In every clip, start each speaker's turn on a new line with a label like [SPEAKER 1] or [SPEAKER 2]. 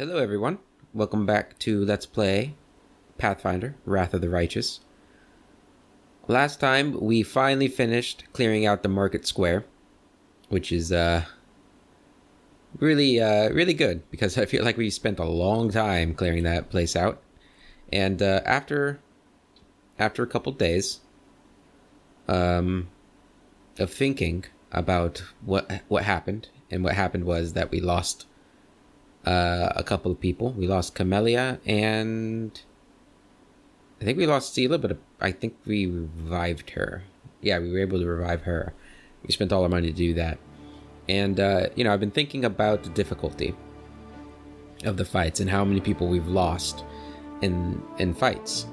[SPEAKER 1] Hello everyone, welcome back to Let's Play Pathfinder, Wrath of the Righteous. Last time we finally finished clearing out the market square, which is really good because I feel like we spent a long time clearing that place out. And after a couple days of thinking about what happened, and what happened was that we lost a couple of people. We lost Camellia, and I think we lost Sela, but I think we revived her. Yeah, we were able to revive her. We spent all our money to do that. And, I've been thinking about the difficulty of the fights and how many people we've lost in fights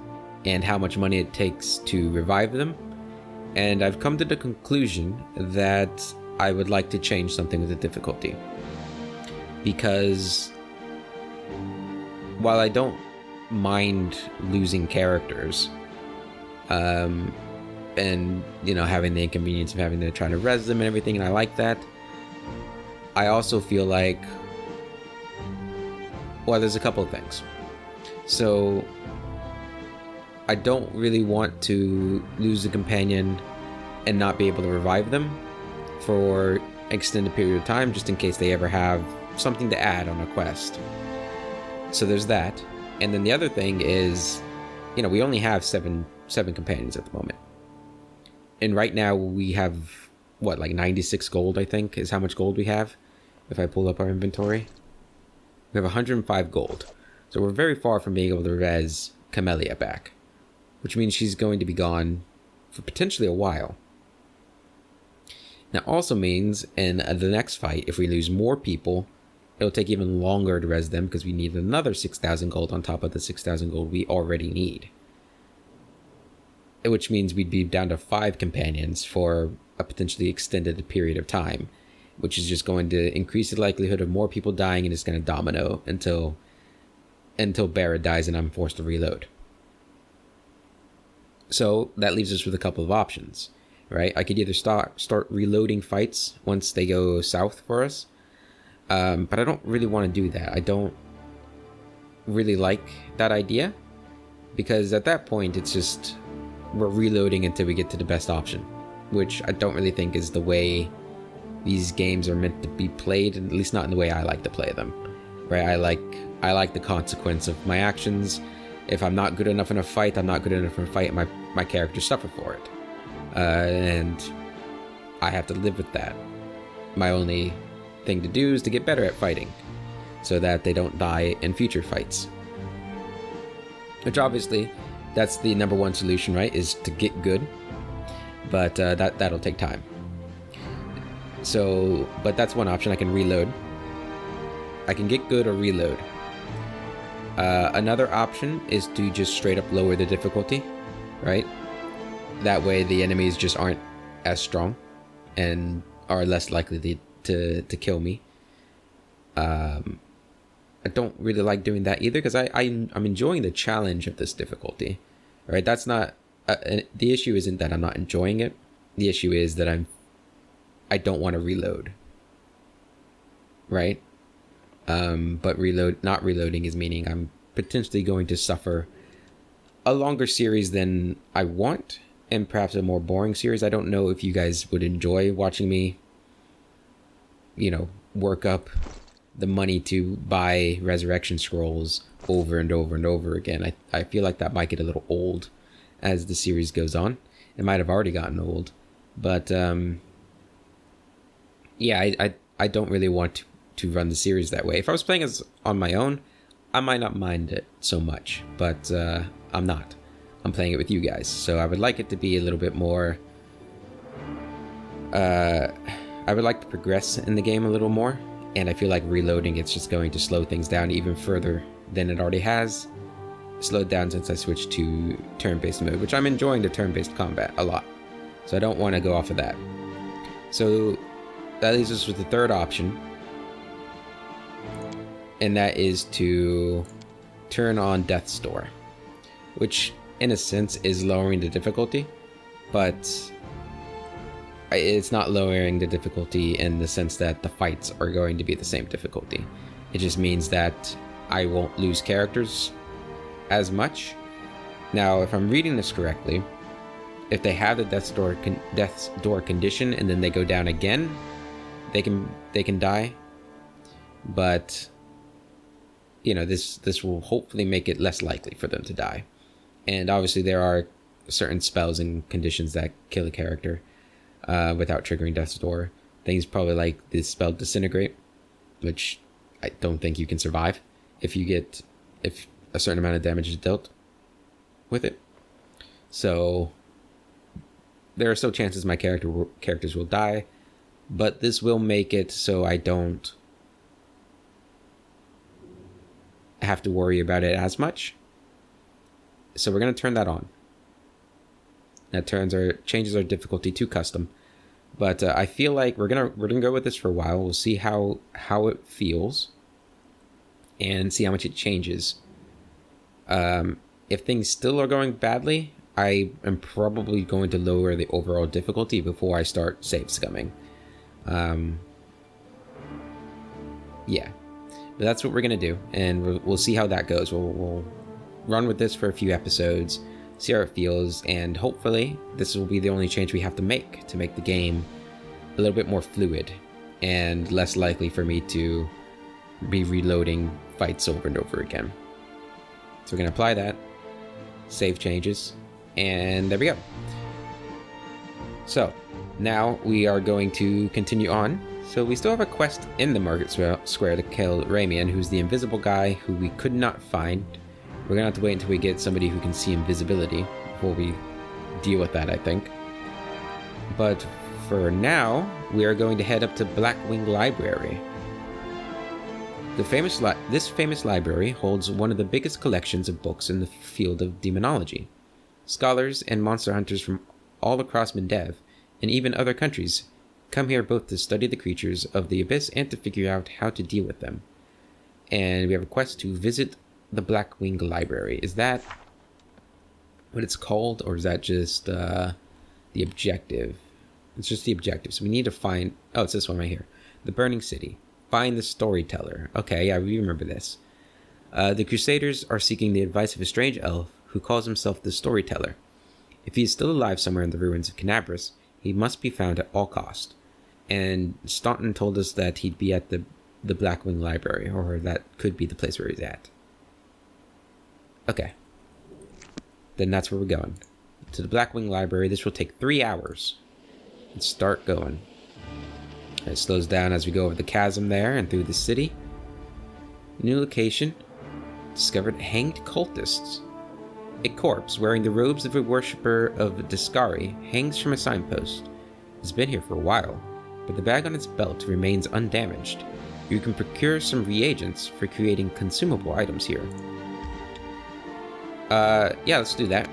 [SPEAKER 1] and how much money it takes to revive them. And I've come to the conclusion that I would like to change something with the difficulty. Because while I don't mind losing characters, and having the inconvenience of having to try to res them and everything, and I like that, I also feel like, well, there's a couple of things. So I don't really want to lose a companion and not be able to revive them for extended period of time, just in case they ever have something to add on a quest. So there's that. And then the other thing is, we only have seven companions at the moment. And right now we have, 96 gold, I think, is how much gold we have. If I pull up our inventory, we have 105 gold. So we're very far from being able to res Camellia back, which means she's going to be gone for potentially a while. That also means in the next fight, if we lose more people, it'll take even longer to res them because we need another 6,000 gold on top of the 6,000 gold we already need. Which means we'd be down to 5 companions for a potentially extended period of time, which is just going to increase the likelihood of more people dying, and it's going to domino until Barra dies and I'm forced to reload. So that leaves us with a couple of options, right? I could either start reloading fights once they go south for us, but I don't really want to do that. I don't really like that idea, because at that point it's just we're reloading until we get to the best option, which I don't really think is the way these games are meant to be played, and at least not in the way I like to play them. Right? I like the consequence of my actions. If I'm not good enough in a fight, I'm not good enough in a fight, and my characters suffer for it. And I have to live with that. My only thing to do is to get better at fighting, so that they don't die in future fights. Which obviously, that's the number one solution, right? Is to get good, but that'll take time. So, but that's one option. I can reload. I can get good or reload. Another option is to just straight up lower the difficulty, right? That way the enemies just aren't as strong and are less likely to kill me. I don't really like doing that either, because I'm enjoying the challenge of this difficulty. Right? That's not the issue. Isn't that I'm not enjoying it. The issue is that I don't want to reload. Right? But not reloading is meaning I'm potentially going to suffer a longer series than I want, and perhaps a more boring series. I don't know if you guys would enjoy watching me, work up the money to buy resurrection scrolls over and over and over again. I feel like that might get a little old as the series goes on. It might have already gotten old, but I don't really want to run the series that way. If I was playing as on my own, I might not mind it so much, but I'm not. I'm playing it with you guys, so I would like it to be a little bit more. I would like to progress in the game a little more, and I feel like reloading, it's just going to slow things down even further than it already has. Slowed down since I switched to turn-based mode, which I'm enjoying the turn-based combat a lot, so I don't want to go off of that. So that leaves us with the third option, and that is to turn on Death's Door, which in a sense is lowering the difficulty, but it's not lowering the difficulty in the sense that the fights are going to be the same difficulty. It just means that I won't lose characters as much. Now, if I'm reading this correctly, if they have the death's door condition and then they go down again, they can die. But you know, this will hopefully make it less likely for them to die. And obviously there are certain spells and conditions that kill a character without triggering death's door. Things probably like the spell Disintegrate, which I don't think you can survive if a certain amount of damage is dealt with it. So there are still chances my characters will die, but this will make it so I don't have to worry about it as much. So we're going to turn that on. That changes our difficulty to custom. But I feel like we're gonna go with this for a while. We'll see how it feels and see how much it changes. If things still are going badly, I am probably going to lower the overall difficulty before I start save scumming. Yeah, but that's what we're gonna do, and we'll see how that goes. We'll run with this for a few episodes, see how it feels, and hopefully this will be the only change we have to make the game a little bit more fluid and less likely for me to be reloading fights over and over again. So we're going to apply that, save changes, and there we go. So now we are going to continue on. So we still have a quest in the market square to kill Ramian, who's the invisible guy who we could not find. We're going to have to wait until we get somebody who can see invisibility before we deal with that, I think. But for now, we are going to head up to Blackwing Library. This famous library holds one of the biggest collections of books in the field of demonology. Scholars and monster hunters from all across Mendev, and even other countries, come here both to study the creatures of the abyss and to figure out how to deal with them. And we have a quest to visit the Blackwing Library. Is that what it's called, or is that just the objective? It's just the objective. So we need to find... Oh, it's this one right here. The Burning City. Find the Storyteller. Okay, yeah, we remember this. The Crusaders are seeking the advice of a strange elf who calls himself the Storyteller. If he is still alive somewhere in the ruins of Canabras, he must be found at all cost. And Staunton told us that he'd be at the Blackwing Library, or that could be the place where he's at. Okay. Then that's where we're going. To the Blackwing Library. This will take 3 hours. Let's start going. It slows down as we go over the chasm there and through the city. New location. Discovered hanged cultists. A corpse wearing the robes of a worshipper of Discari hangs from a signpost. It's been here for a while, but the bag on its belt remains undamaged. You can procure some reagents for creating consumable items here. Yeah, let's do that.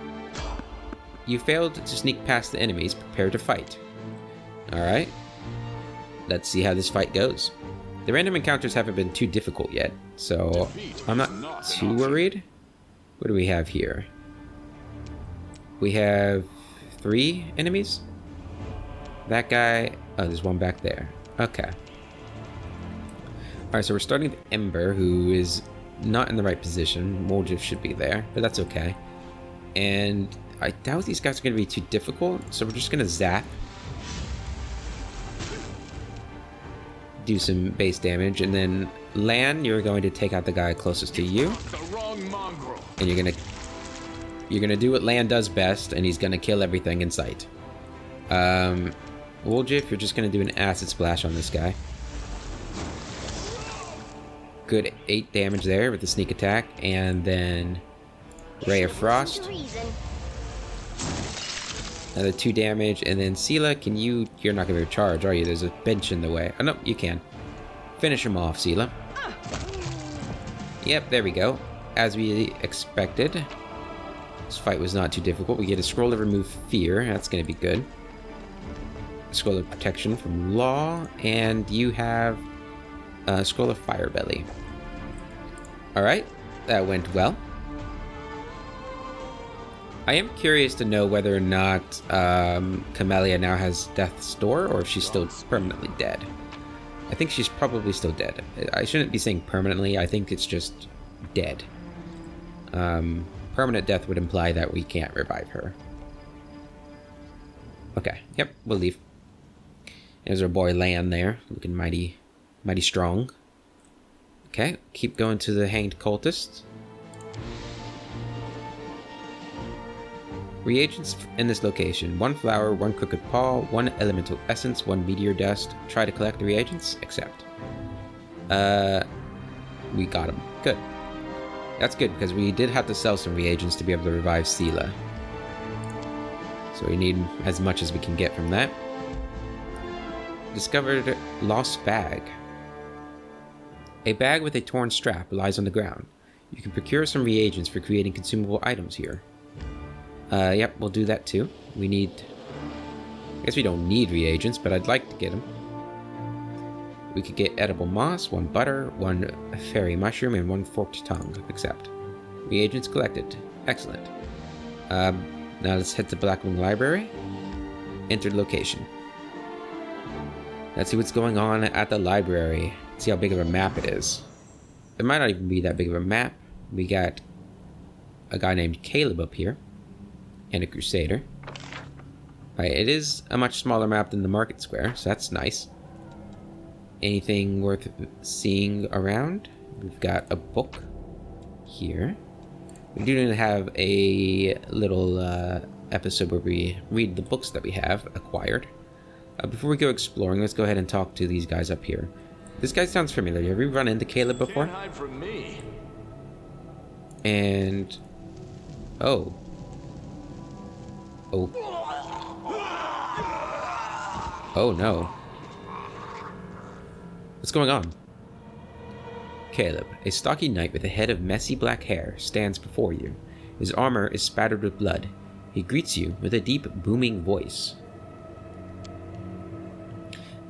[SPEAKER 1] You failed to sneak past the enemies. Prepare to fight. Alright. Let's see how this fight goes. The random encounters haven't been too difficult yet, so I'm not too worried. What do we have here? We have 3 enemies. That guy... Oh, there's one back there. Okay. Alright, so we're starting with Ember, who is not in the right position. Moljif should be there, but that's okay. And I doubt these guys are going to be too difficult, so we're just going to zap. Do some base damage, and then Lan, you're going to take out the guy closest to you. And you're gonna do what Lan does best, and he's gonna kill everything in sight. Woljif, you're just gonna do an acid splash on this guy. Good 8 damage there with the sneak attack, and then Ray of Frost. Another 2 damage, and then Sela, you're not gonna charge, are you? There's a bench in the way. Oh no, you can. Finish him off, Sela. Yep, there we go. As we expected. This fight was not too difficult. We get a scroll to remove fear. That's gonna be good. A scroll of protection from law, and you have a scroll of firebelly. Alright, that went well. I am curious to know whether or not Camellia now has Death's Door, or if she's still permanently dead. I think she's probably still dead. I shouldn't be saying permanently, I think it's just dead. Permanent death would imply that we can't revive her. Okay, yep, we'll leave. There's our boy Lan there, looking mighty strong. Okay, keep going to the hanged cultist. Reagents in this location: 1 flower, 1 crooked paw, 1 elemental essence, 1 meteor dust. Try to collect the reagents. Accept. We got him. Good. That's good, because we did have to sell some reagents to be able to revive Sela. So we need as much as we can get from that. Discovered lost bag. A bag with a torn strap lies on the ground. You can procure some reagents for creating consumable items here. Yep, we'll do that too. We need... I guess we don't need reagents, but I'd like to get them. We could get edible moss, 1 butter, 1 fairy mushroom, and 1 forked tongue. Accept. Reagents collected. Excellent. Now let's head to Blackwing Library. Enter location. Let's see what's going on at the library. See how big of a map it is. It might not even be that big of a map. We got a guy named Caleb up here. And a crusader. Right, it is a much smaller map than the market square, so that's nice. Anything worth seeing around? We've got a book here. We do have a little episode where we read the books that we have acquired. Before we go exploring, let's go ahead and talk to these guys up here. This guy sounds familiar. Have we run into Caleb before?
[SPEAKER 2] Can't hide from me.
[SPEAKER 1] And... oh. Oh. Oh no. What's going on? Caleb, a stocky knight with a head of messy black hair, stands before you. His armor is spattered with blood. He greets you with a deep, booming voice.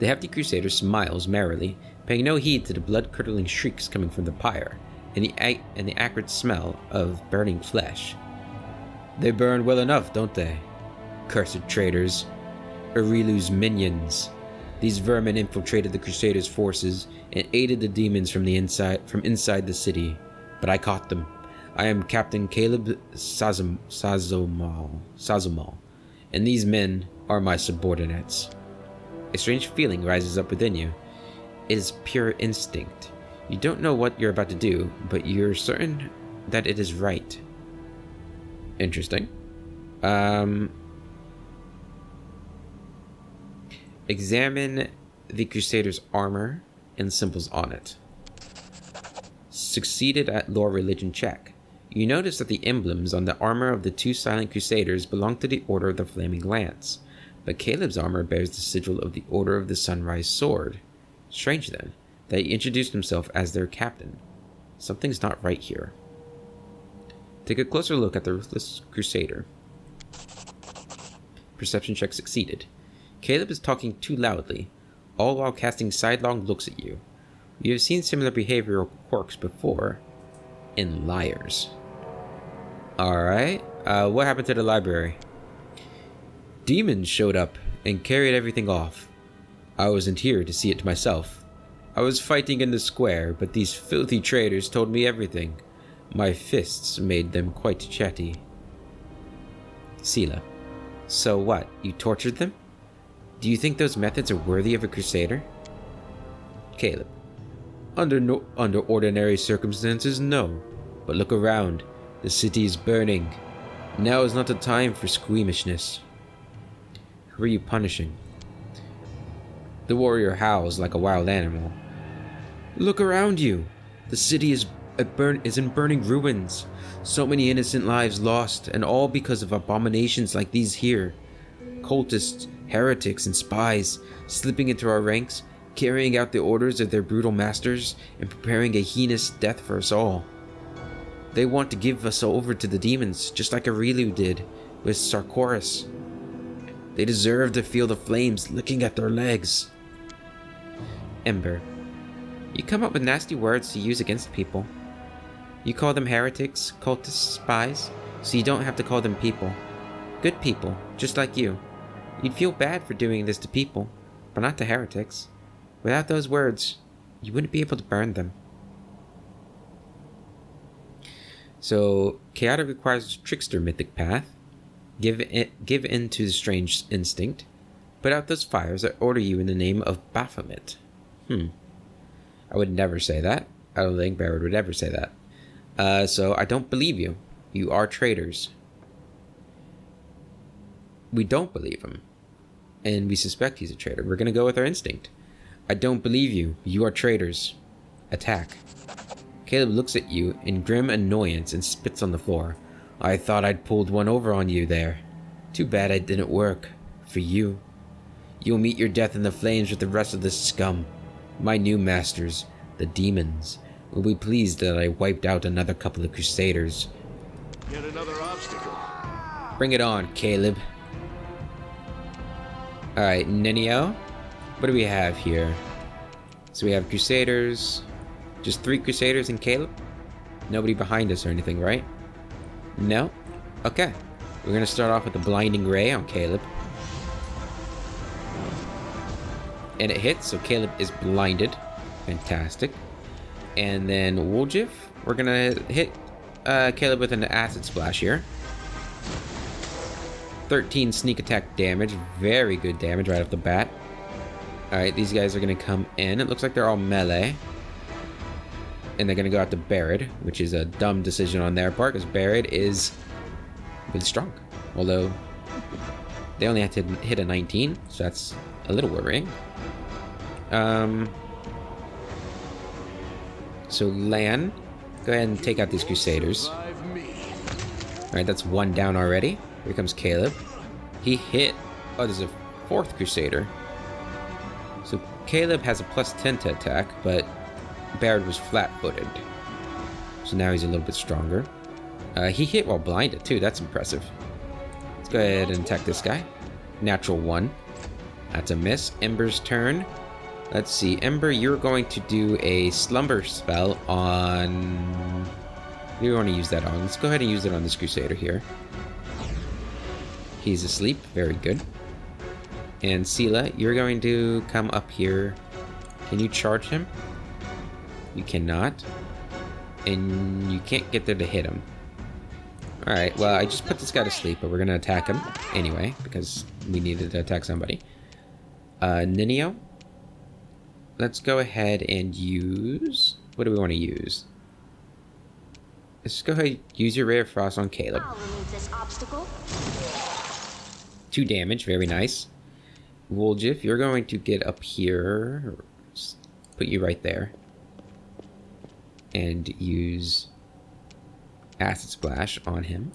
[SPEAKER 1] The hefty crusader smiles merrily, paying no heed to the blood-curdling shrieks coming from the pyre, and the acrid smell of burning flesh. They burn well enough, don't they? Cursed traitors. Urilu's minions. These vermin infiltrated the Crusaders' forces and aided the demons from inside the city. But I caught them. I am Captain Caleb Sazumal, and these men are my subordinates. A strange feeling rises up within you. It is pure instinct. You don't know what you're about to do, but you're certain that it is right. Interesting. Examine the Crusader's armor and symbols on it. Succeeded at lore religion check. You notice that the emblems on the armor of the 2 silent Crusaders belong to the Order of the Flaming Lance, but Caleb's armor bears the sigil of the Order of the Sunrise Sword. Strange, then, that he introduced himself as their captain. Something's not right here. Take a closer look at the Ruthless Crusader. Perception check succeeded. Caleb is talking too loudly, all while casting sidelong looks at you. You have seen similar behavioral quirks before in liars. Alright, what happened to the library? Demons showed up and carried everything off. I wasn't here to see it myself. I was fighting in the square, but these filthy traitors told me everything. My fists made them quite chatty. Sela. So what, you tortured them? Do you think those methods are worthy of a crusader? Caleb. Under ordinary circumstances, no. But look around. The city is burning. Now is not the time for squeamishness. Who are you punishing? The warrior howls like a wild animal. Look around you. The city is in burning ruins. So many innocent lives lost, and all because of abominations like these here. Cultists, heretics, and spies slipping into our ranks, carrying out the orders of their brutal masters, and preparing a heinous death for us all. They want to give us over to the demons, just like Aurilu did with Sarkoris. They deserve to feel the flames licking at their legs. Ember. You come up with nasty words to use against people. You call them heretics, cultists, spies, so you don't have to call them people. Good people, just like you. You'd feel bad for doing this to people, but not to heretics. Without those words, you wouldn't be able to burn them. So, chaotic requires trickster mythic path. Give in to the strange instinct. Put out those fires. I order you in the name of Baphomet. I would never say that. I don't think Barrett would ever say that. So I don't believe you. You are traitors. We don't believe him. And we suspect he's a traitor. We're going to go with our instinct. I don't believe you. You are traitors. Attack. Caleb looks at you in grim annoyance and spits on the floor. I thought I'd pulled one over on you there. Too bad it didn't work. For you. You'll meet your death in the flames with the rest of the scum. My new masters, the demons, will be pleased that I wiped out another couple of crusaders.
[SPEAKER 2] Yet another obstacle.
[SPEAKER 1] Bring it on, Caleb. Alright, Nenio. What do we have here? So we have crusaders. Just 3 crusaders and Caleb? Nobody behind us or anything, right? No? Okay. We're gonna start off with a blinding ray on Caleb. And it hits, so Caleb is blinded. Fantastic. And then Woljif, we're gonna hit Caleb with an acid splash here. 13 sneak attack damage. Very good damage right off the bat. Alright, these guys are gonna come in. It looks like they're all melee. And they're gonna go out to Barrett, which is a dumb decision on their part, because Barrett is really strong. Although, they only had to hit a 19, so that's a little worrying. So Lan, go ahead and take out these crusaders. Alright, that's 1 down already. Here comes Caleb. He hit... Oh, there's a 4th crusader. So Caleb has a +10 to attack, but Barrett was flat-footed. So now he's a little bit stronger. He hit while blinded, too. That's impressive. Let's go ahead and attack this guy. Natural 1. That's a miss. Ember's turn. Let's see. Ember, you're going to do a slumber spell on... What do you want to use that on? Let's go ahead and use it on this crusader here. He's asleep. Very good. And Sela, you're going to come up here. Can you charge him? You cannot. And you can't get there to hit him. Alright, well, I just put this guy to sleep, but we're going to attack him anyway, because we needed to attack somebody. Ninio? Let's go ahead and use... What do we want to use? Let's go ahead and use your Ray of Frost on Caleb.
[SPEAKER 3] I'll remove this obstacle.
[SPEAKER 1] 2 damage, very nice. Woljif, you're going to get up here. Put you right there. And use Acid Splash on him.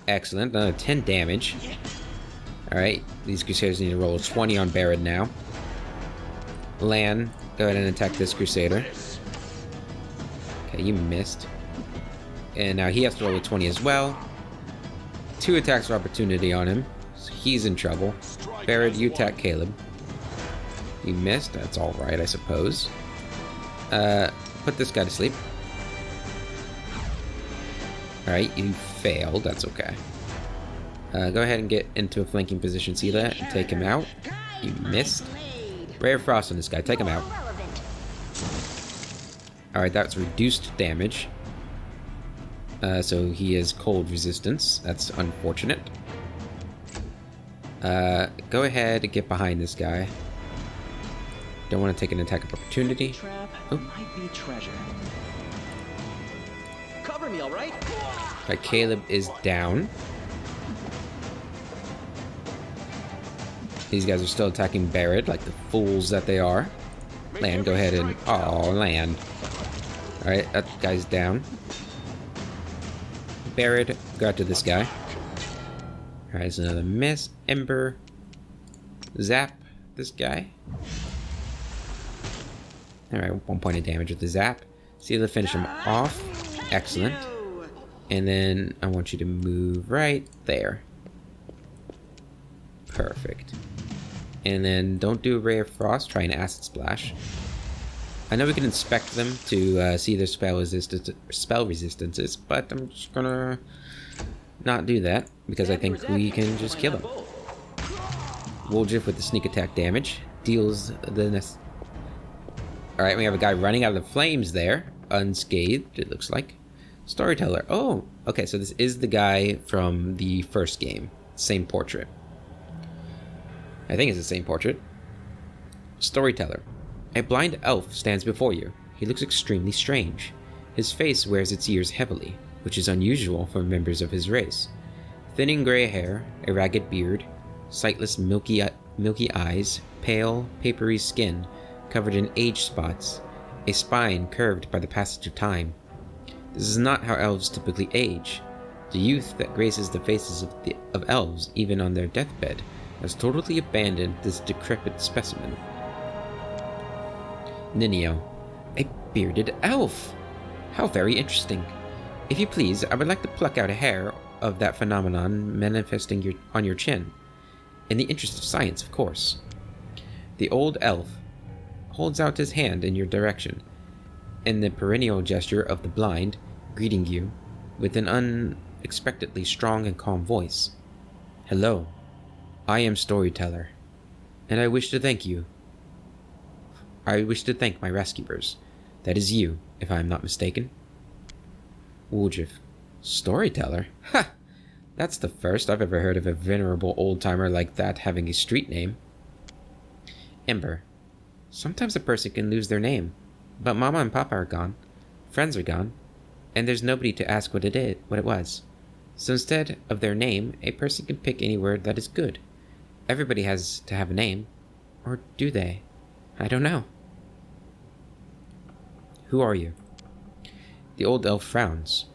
[SPEAKER 1] Excellent, another 10 damage. Alright, these Crusaders need to roll a 20 on Barrett now. Lan, go ahead and attack this Crusader. Okay, you missed. And now he has to roll a 20 as well. 2 attacks of opportunity on him. So he's in trouble. Barrett, you attack Caleb. You missed. That's alright, I suppose. Put this guy to sleep. Alright, you failed. That's okay. Go ahead and get into a flanking position, Sela, and take him out. You missed. Ray of Frost on this guy. Take him out. Alright, that's reduced damage. So he is cold resistance. That's unfortunate. Go ahead and get behind this guy. Don't want to take an attack of opportunity. Oh.
[SPEAKER 4] Might be treasure. Cover me, all right?
[SPEAKER 1] Alright, Caleb is down. These guys are still attacking Barrett like the fools that they are. Land, go ahead and... Oh, land. Alright, that guy's down. Barrett, go after this guy. Alright, there's another miss. Ember. Zap this guy. Alright, 1 point of damage with the zap. See, let's finish him off. Excellent. And then I want you to move right there. Perfect. And then don't do a Ray of Frost, try an Acid Splash. I know we can inspect them to see their spell resistances, but I'm just gonna not do that because I think we can just kill him. Woljif with the sneak attack damage deals the... Alright, we have a guy running out of the flames there. unscathed, it looks like. Storyteller. Oh, okay, so this is the guy from the first game. Same portrait. I think it's the same portrait. Storyteller. A blind elf stands before you. He looks extremely strange. His face wears its ears heavily, which is unusual for members of his race. Thinning gray hair, a ragged beard, sightless milky eyes, pale, papery skin covered in age spots, a spine curved by the passage of time. This is not how elves typically age. The youth that graces the faces of elves, even on their deathbed, has totally abandoned this decrepit specimen. Ninio. A bearded elf! How very interesting. If you please, I would like to pluck out a hair of that phenomenon manifesting on your chin. In the interest of science, of course. The old elf holds out his hand in your direction, in the perennial gesture of the blind, greeting you with an unexpectedly strong and calm voice. Hello, I am Storyteller, and I wish to thank my rescuers. That is you, if I am not mistaken. Woodruff. Storyteller? Ha! That's the first I've ever heard of a venerable old-timer like that having a street name. Ember. Sometimes a person can lose their name, but Mama and Papa are gone, friends are gone, and there's nobody to ask what it was. So instead of their name, a person can pick any word that is good. Everybody has to have a name. Or do they? I don't know. Who are you? The old elf frowns.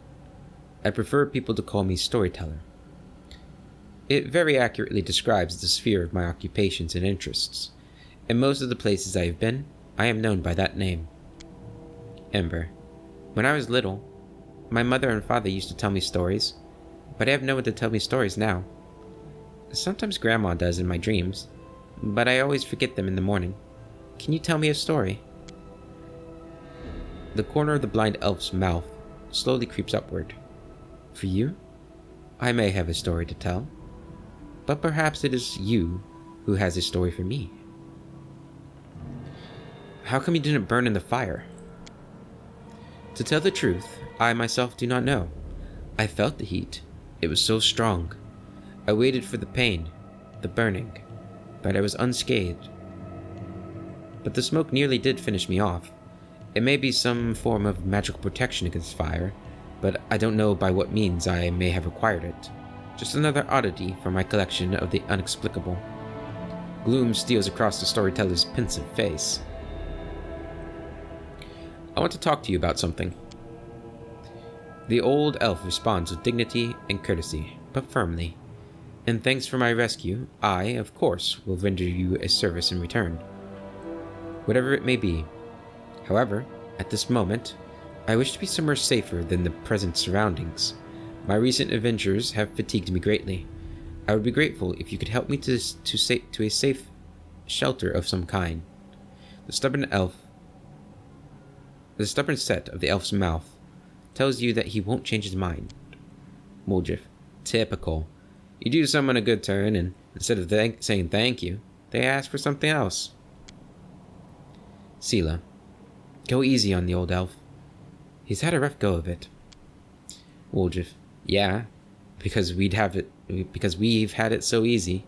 [SPEAKER 1] I prefer people to call me Storyteller. It very accurately describes the sphere of my occupations and interests. In most of the places I have been, I am known by that name. Ember. When I was little, my mother and father used to tell me stories, but I have no one to tell me stories now. Sometimes Grandma does in my dreams, but I always forget them in the morning. Can you tell me a story? The corner of the blind elf's mouth slowly creeps upward. For you? I may have a story to tell, but perhaps it is you who has a story for me. How come you didn't burn in the fire? To tell the truth, I myself do not know. I felt the heat. It was so strong. I waited for the pain, the burning, but I was unscathed. But the smoke nearly did finish me off. It may be some form of magical protection against fire, but I don't know by what means I may have acquired it. Just another oddity from my collection of the inexplicable. Gloom steals across the storyteller's pensive face. I want to talk to you about something. The old elf responds with dignity and courtesy, but firmly. In thanks for my rescue, I, of course, will render you a service in return. Whatever it may be. However, at this moment, I wish to be somewhere safer than the present surroundings. My recent adventures have fatigued me greatly. I would be grateful if you could help me to a safe shelter of some kind. The stubborn set of the elf's mouth tells you that he won't change his mind. Muldriff. Typical. You do someone a good turn, and instead of saying thank you, they ask for something else. Sela. Go easy on the old elf. He's had a rough go of it. Woldriff. Yeah, because we've had it so easy.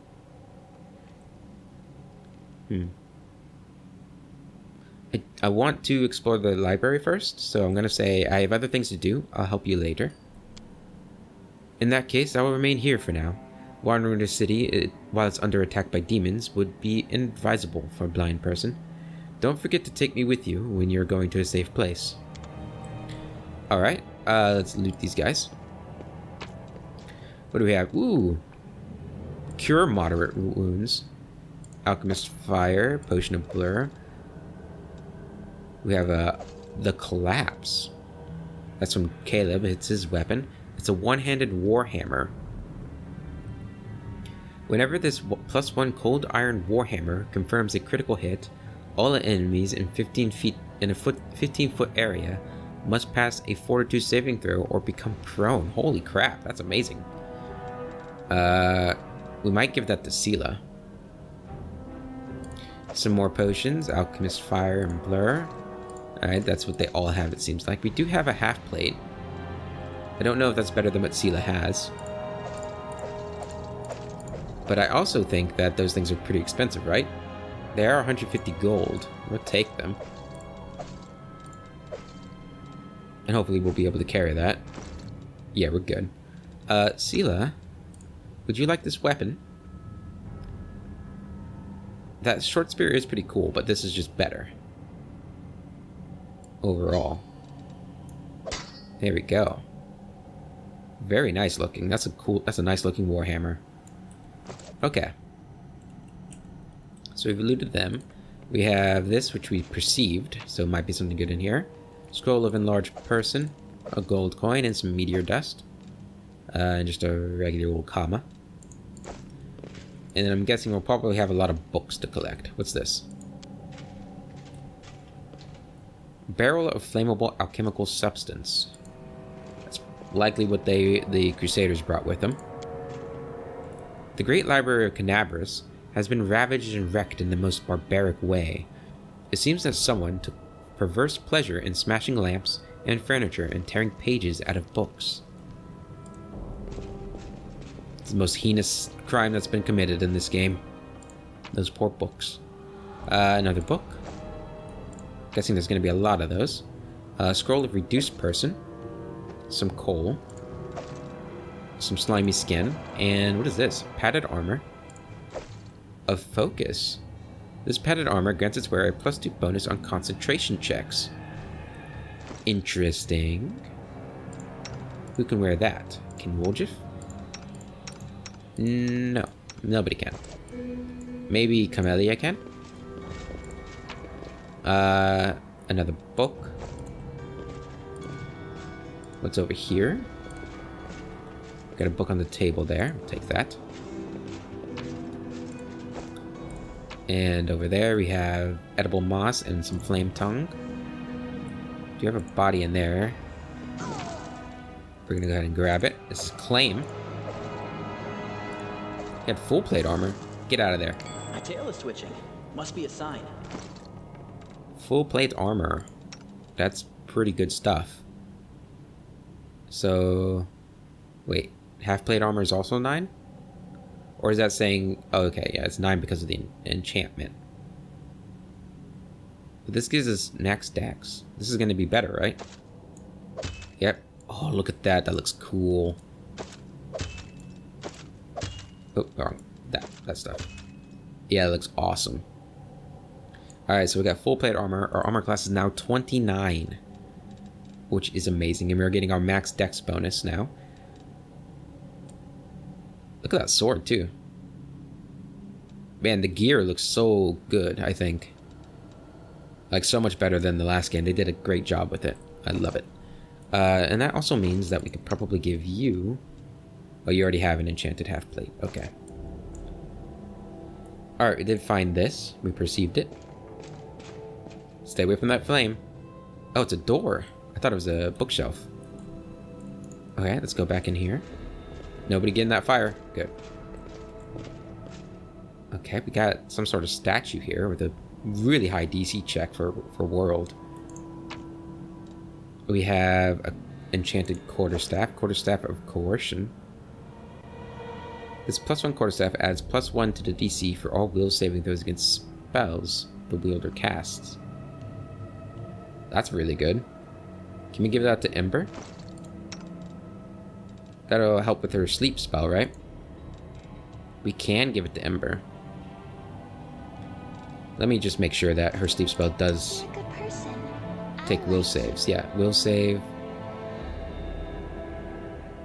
[SPEAKER 1] I want to explore the library first, so I'm going to say I have other things to do. I'll help you later. In that case, I will remain here for now. Wandering the city while it's under attack by demons would be inadvisable for a blind person. Don't forget to take me with you when you're going to a safe place. Alright, let's loot these guys. What do we have? Ooh. Cure moderate wounds. Alchemist Fire, Potion of Blur. We have the Collapse. That's from Caleb. It's his weapon. It's a one-handed warhammer. Whenever this +1 cold iron warhammer confirms a critical hit, all enemies in 15-foot area must pass a Fortitude saving throw or become prone. Holy crap, that's amazing. We might give that to Sela. Some more potions. Alchemist Fire and Blur. Alright, that's what they all have, it seems like. We do have a half plate. I don't know if that's better than what Sela has. But I also think that those things are pretty expensive, right? They are 150 gold. We'll take them. And hopefully we'll be able to carry that. Yeah, we're good. Sela, would you like this weapon? That short spear is pretty cool, but this is just better. Overall. There we go. Very nice looking. That's a nice looking warhammer. Okay. So we've looted them. We have this, which we perceived, so it might be something good in here. Scroll of enlarged person, a gold coin, and some meteor dust. And just a regular old comma. And then I'm guessing we'll probably have a lot of books to collect. What's this? Barrel of flammable alchemical substance. That's likely what the Crusaders brought with them. The Great Library of Canabras has been ravaged and wrecked in the most barbaric way. It seems that someone took perverse pleasure in smashing lamps and furniture and tearing pages out of books. It's the most heinous crime that's been committed in this game. Those poor books. Another book. Guessing there's going to be a lot of those. Scroll of reduced person. Some coal. Some slimy skin. And what is this? Padded armor. Of focus. This padded armor grants its wearer a +2 bonus on concentration checks. Interesting. Who can wear that? Can Woljif? No. Nobody can. Maybe Camellia can? Another book. What's over here? Got a book on the table there. I'll take that. And over there we have edible moss and some flame tongue. Do you have a body in there? We're gonna go ahead and grab it. This is claim. You had full plate armor. Get out of there.
[SPEAKER 4] My tail is twitching. Must be a sign.
[SPEAKER 1] Full plate armor. That's pretty good stuff. So, wait, half plate armor is also 9? Or is that saying, oh, okay, yeah, it's 9 because of the enchantment. But this gives us max dex. This is going to be better, right? Yep. Oh, look at that. That looks cool. Oh, wrong. That stuff. Yeah, it looks awesome. Alright, so we got full plate armor. Our armor class is now 29. Which is amazing. And we're getting our max dex bonus now. Look at that sword, too. Man, the gear looks so good, I think. Like, so much better than the last game. They did a great job with it. I love it. And that also means that we could probably give you... Oh, you already have an enchanted half plate. Okay. Alright, we did find this. We perceived it. Stay away from that flame. Oh, it's a door. I thought it was a bookshelf. Okay, let's go back in here. Nobody get in that fire. Good. Okay, we got some sort of statue here with a really high DC check for world. We have an enchanted quarterstaff of coercion. This +1 quarterstaff adds +1 to the DC for all will saving throws against spells the wielder casts. That's really good. Can we give that to Ember? That'll help with her sleep spell, right? We can give it to Ember. Let me just make sure that her sleep spell does take will saves. Yeah, will save.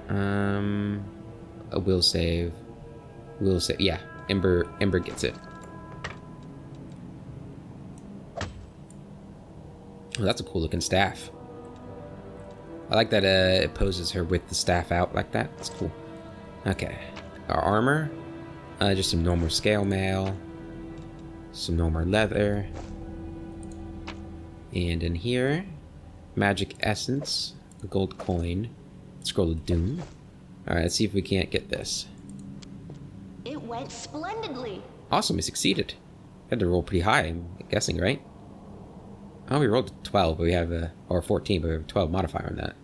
[SPEAKER 1] A will save. Will save. Yeah, Ember gets it. Oh, that's a cool looking staff. I like that it poses her with the staff out like that. It's cool. Okay. Our armor. Just some normal scale mail. Some normal leather. And in here, magic essence, a gold coin, scroll of doom. Alright, let's see if we can't get this.
[SPEAKER 3] It went splendidly.
[SPEAKER 1] Awesome, we succeeded. Had to roll pretty high, I'm guessing, right? Oh, we rolled 12, but we have a... Or 14, but we have a 12 modifier on that.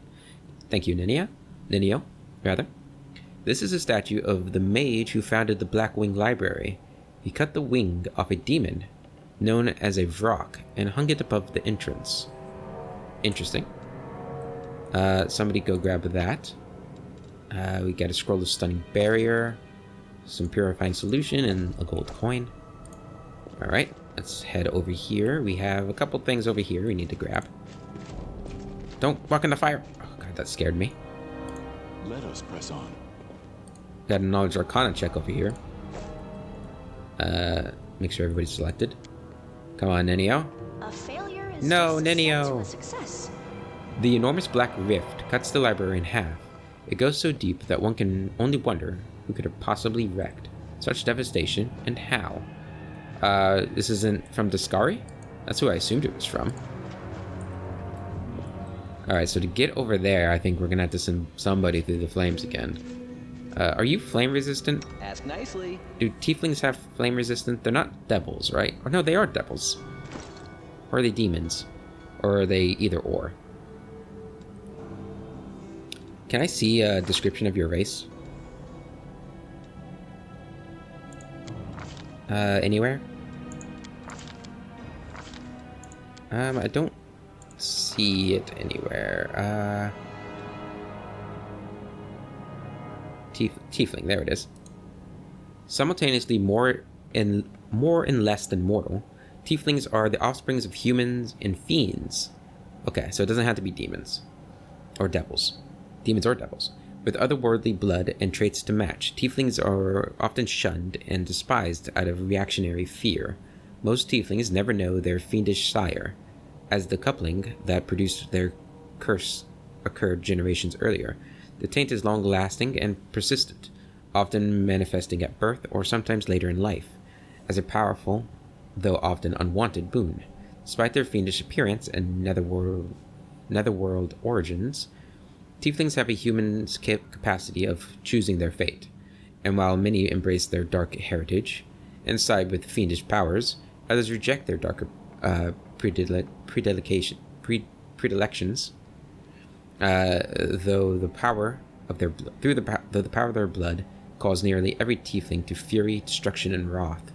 [SPEAKER 1] Thank you, Ninio, rather. This is a statue of the mage who founded the Blackwing Library. He cut the wing off a demon, known as a Vrock, and hung it above the entrance. Interesting. Somebody go grab that. We got a scroll of stunning barrier, some purifying solution, and a gold coin. Alright, let's head over here. We have a couple things over here we need to grab. Don't walk in the fire! Oh god, that scared me.
[SPEAKER 2] Let us press on.
[SPEAKER 1] Got a knowledge arcana check over here. Make sure everybody's selected. Come on, Nenio.
[SPEAKER 3] A failure is
[SPEAKER 1] No,
[SPEAKER 3] just a step
[SPEAKER 1] Nenio.
[SPEAKER 3] to a success.
[SPEAKER 1] The enormous black rift cuts the library in half. It goes so deep that one can only wonder who could have possibly wreaked such devastation and how. This isn't from Discari? That's who I assumed it was from. Alright, so to get over there, I think we're gonna have to send somebody through the flames again. Are you flame resistant?
[SPEAKER 4] Ask nicely.
[SPEAKER 1] Do tieflings have flame resistant? They're not devils, right? Or no, they are devils. Or are they demons? Or are they either or? Can I see a description of your race? Anywhere? I don't see it anywhere. Tiefling, there it is. Simultaneously more and less than mortal, tieflings are the offsprings of humans and fiends. Okay, so it doesn't have to be demons. Or devils. Demons or devils. With otherworldly blood and traits to match, tieflings are often shunned and despised out of reactionary fear. Most tieflings never know their fiendish sire, as the coupling that produced their curse occurred generations earlier. The taint is long-lasting and persistent, often manifesting at birth or sometimes later in life, as a powerful, though often unwanted, boon. Despite their fiendish appearance and netherworld origins, tieflings have a human's capacity of choosing their fate, and while many embrace their dark heritage and side with fiendish powers, others reject their darker predilections, though the power of their blood calls nearly every tiefling to fury, destruction, and wrath.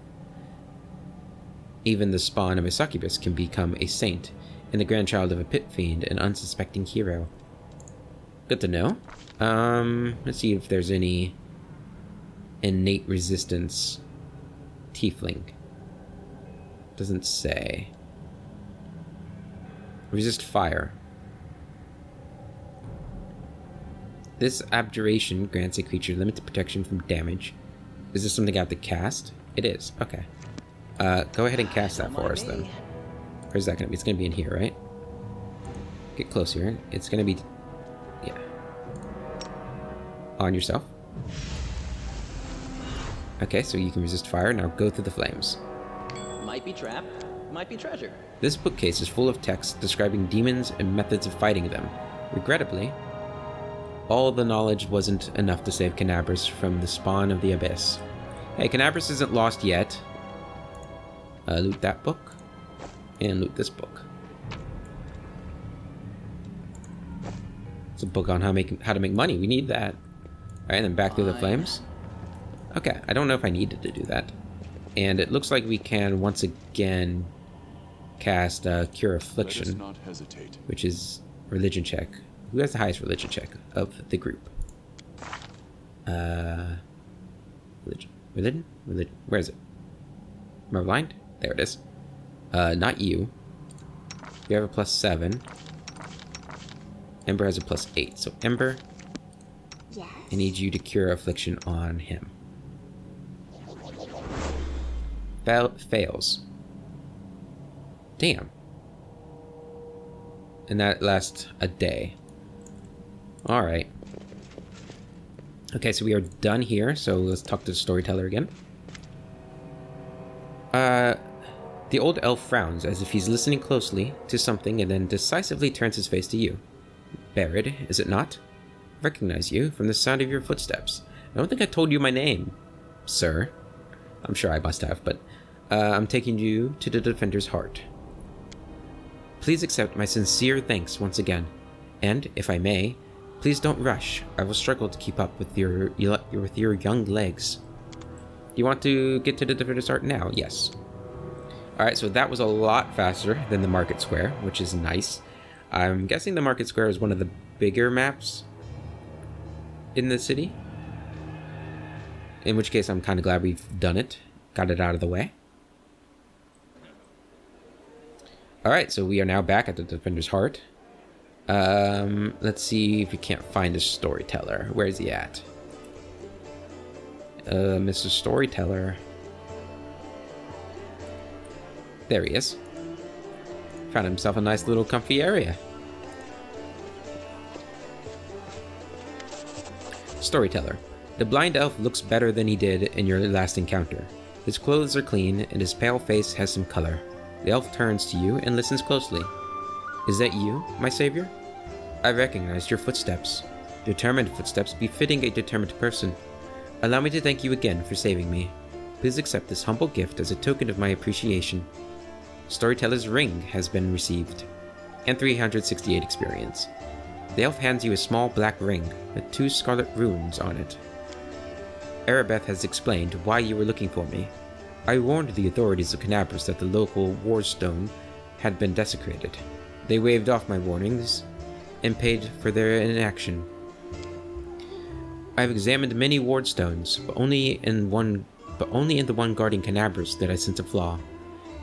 [SPEAKER 1] Even the spawn of a succubus can become a saint, and the grandchild of a pit fiend an unsuspecting hero. Good to know. Let's see if there's any innate resistance tiefling. Doesn't say. Resist fire. This abjuration grants a creature limited protection from damage. Is this something I have to cast? It is. Okay. Go ahead and cast that for us then. Where's that gonna be? It's gonna be in here, right? Get close here. It's gonna be... yeah. On yourself. Okay, so you can resist fire. Now go through the flames.
[SPEAKER 4] Might be trap, might be treasure.
[SPEAKER 1] This bookcase is full of text describing demons and methods of fighting them. Regrettably, all the knowledge wasn't enough to save Canabras from the spawn of the Abyss. Hey, Canabras isn't lost yet. Loot that book. And loot this book. It's a book on how to make money. We need that. Alright, and then back through the flames. Okay, I don't know if I needed to do that. And it looks like we can once again cast Cure Affliction,
[SPEAKER 2] Let us not hesitate.
[SPEAKER 1] which is religion check. Who has the highest religion check of the group? Religion? Where is it? Am I blind? There it is. Not you. You have a +7. Ember has a +8. So Ember,
[SPEAKER 3] Yes.
[SPEAKER 1] I need you to cure affliction on him. Fails. Damn. And that lasts a day. Alright. Okay, so we are done here, so let's talk to the storyteller again. The old elf frowns as if he's listening closely to something and then decisively turns his face to you. Barrett, is it not? I recognize you from the sound of your footsteps. I don't think I told you my name, sir. I'm sure I must have, but I'm taking you to the Defender's Heart. Please accept my sincere thanks once again. And, if I may, please don't rush. I will struggle to keep up with your young legs. You want to get to the definitive art now? Yes. Alright, so that was a lot faster than the Market Square, which is nice. I'm guessing the Market Square is one of the bigger maps in the city. In which case, I'm kind of glad we've done it. Got it out of the way. Alright, so we are now back at the Defender's Heart. Let's see if we can't find a Storyteller. Where is he at? Mr. Storyteller. There he is. Found himself a nice little comfy area. Storyteller. The blind elf looks better than he did in your last encounter. His clothes are clean, and his pale face has some color. The elf turns to you and listens closely. Is that you, my savior? I recognized your footsteps. Determined footsteps befitting a determined person. Allow me to thank you again for saving me. Please accept this humble gift as a token of my appreciation. Storyteller's ring has been received, and 368 experience. The elf hands you a small black ring with 2 scarlet runes on it. Arabeth has explained why you were looking for me. I warned the authorities of Canabras that the local Wardstone had been desecrated. They waved off my warnings and paid for their inaction. I have examined many Wardstones, but only in the one guarding Canabras did I sense a flaw.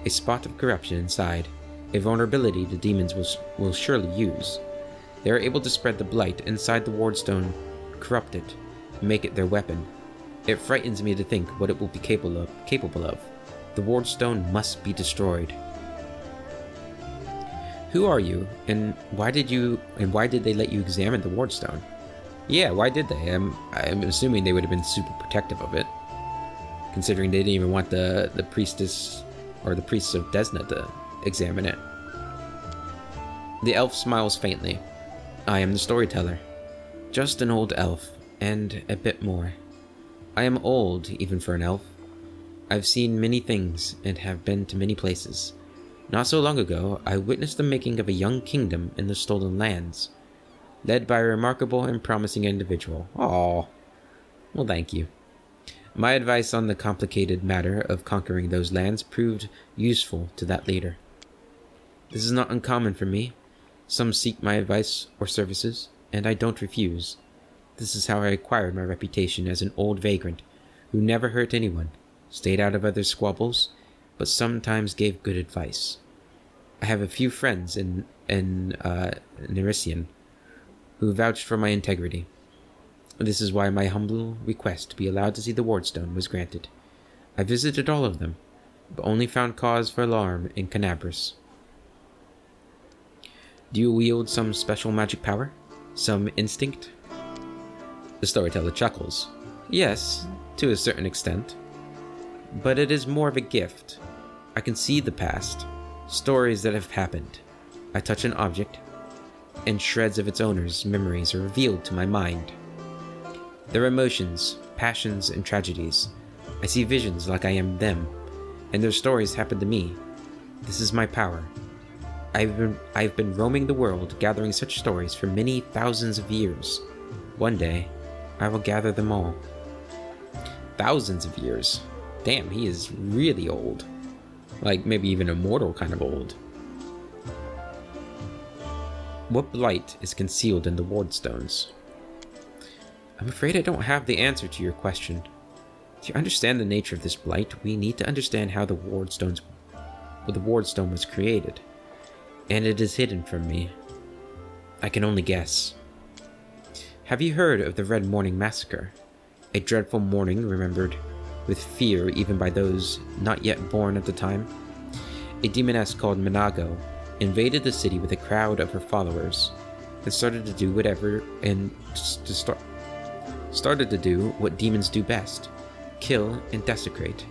[SPEAKER 1] A spot of corruption inside, a vulnerability the demons will surely use. They are able to spread the blight inside the Wardstone, corrupt it, and make it their weapon. It frightens me to think what it will be capable of. The Wardstone must be destroyed. Who are you, and why did they let you examine the Wardstone? Yeah, why did they? I'm assuming they would have been super protective of it, considering they didn't even want the priestess or the priests of Desna to examine it. The elf smiles faintly. I am the Storyteller. Just an old elf, and a bit more. I am old, even for an elf. I've seen many things, and have been to many places. Not so long ago, I witnessed the making of a young kingdom in the Stolen Lands, led by a remarkable and promising individual. Aww. Well, thank you. My advice on the complicated matter of conquering those lands proved useful to that leader. This is not uncommon for me. Some seek my advice or services, and I don't refuse. This is how I acquired my reputation as an old vagrant who never hurt anyone, stayed out of other squabbles, but sometimes gave good advice. I have a few friends in Nerisian who vouched for my integrity. This is why my humble request to be allowed to see the Wardstone was granted. I visited all of them, but only found cause for alarm in Canabras. Do you wield some special magic power? Some instinct? The Storyteller chuckles. Yes, to a certain extent. But it is more of a gift. I can see the past, stories that have happened. I touch an object, and shreds of its owner's memories are revealed to my mind. Their emotions, passions, and tragedies. I see visions like I am them, and their stories happen to me. This is my power. I've been roaming the world, gathering such stories for many thousands of years. One day, I will gather them all. Thousands of years. Damn, he is really old. Like, maybe even immortal kind of old. What blight is concealed in the Wardstones? I'm afraid I don't have the answer to your question. To understand the nature of this blight, we need to understand how the Wardstone was created. And it is hidden from me. I can only guess. Have you heard of the Red Morning Massacre? A dreadful morning remembered with fear even by those not yet born at the time. A demoness called Minago invaded the city with a crowd of her followers and started to do what demons do best: kill and desecrate.